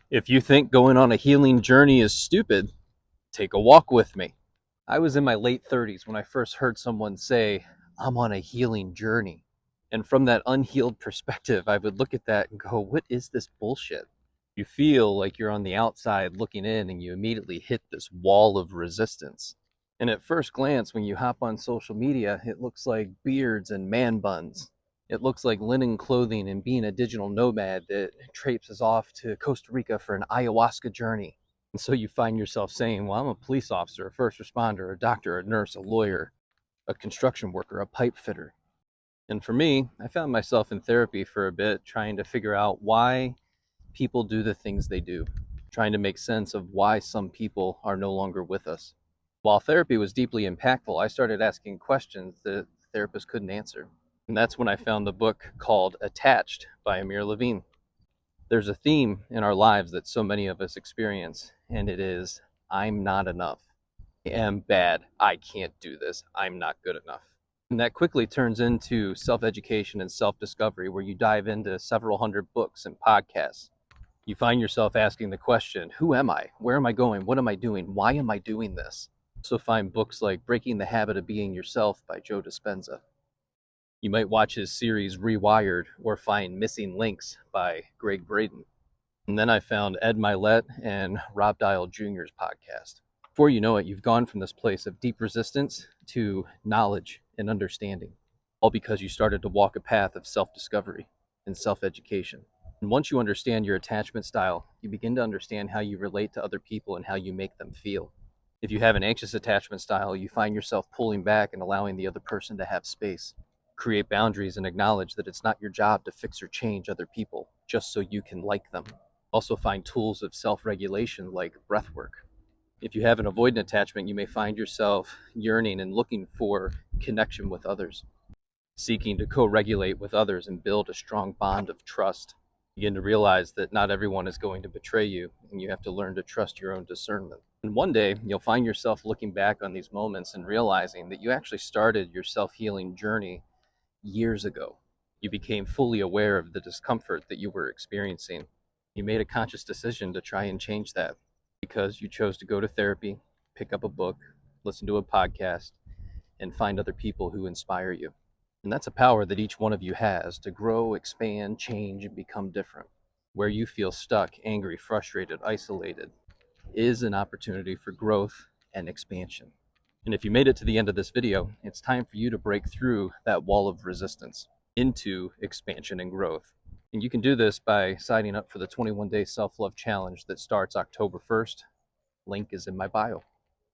If you think going on a healing journey is stupid, take a walk with me. I was in my late 30s when I first heard someone say, I'm on a healing journey. And from that unhealed perspective, I would look at that and go, what is this bullshit? You feel like you're on the outside looking in and you immediately hit this wall of resistance. And at first glance, when you hop on social media, it looks like beards and man buns. It looks like linen clothing and being a digital nomad that traipses off to Costa Rica for an ayahuasca journey. And so you find yourself saying, well, I'm a police officer, a first responder, a doctor, a nurse, a lawyer, a construction worker, a pipe fitter. And for me, I found myself in therapy for a bit, trying to figure out why people do the things they do, trying to make sense of why some people are no longer with us. While therapy was deeply impactful, I started asking questions that therapists couldn't answer. And that's when I found the book called Attached by Amir Levine. There's a theme in our lives that so many of us experience, and it is I'm not enough. I am bad. I can't do this. I'm not good enough. And that quickly turns into self education and self discovery, where you dive into several hundred books and podcasts. You find yourself asking the question, who am I? Where am I going? What am I doing? Why am I doing this? So find books like Breaking the Habit of Being Yourself by Joe Dispenza. You might watch his series Rewired or find Missing Links by Greg Braden. And then I found Ed Milet and Rob Dial Jr.'s podcast. Before you know it, you've gone from this place of deep resistance to knowledge and understanding, all because you started to walk a path of self discovery and self education. And once you understand your attachment style, you begin to understand how you relate to other people and how you make them feel. If you have an anxious attachment style, you find yourself pulling back and allowing the other person to have space. Create boundaries and acknowledge that it's not your job to fix or change other people just so you can like them. Also find tools of self-regulation like breath work. If you have an avoidant attachment, you may find yourself yearning and looking for connection with others, seeking to co-regulate with others and build a strong bond of trust. Begin to realize that not everyone is going to betray you, and you have to learn to trust your own discernment. And one day, you'll find yourself looking back on these moments and realizing that you actually started your self-healing journey years ago. You became fully aware of the discomfort that you were experiencing. You made a conscious decision to try and change that because you chose to go to therapy, pick up a book, listen to a podcast, and find other people who inspire you. And that's a power that each one of you has to grow, expand, change, and become different. Where you feel stuck, angry, frustrated, isolated is an opportunity for growth and expansion. And if you made it to the end of this video, it's time for you to break through that wall of resistance into expansion and growth. And you can do this by signing up for the 21-day self-love challenge that starts October 1st. Link is in my bio.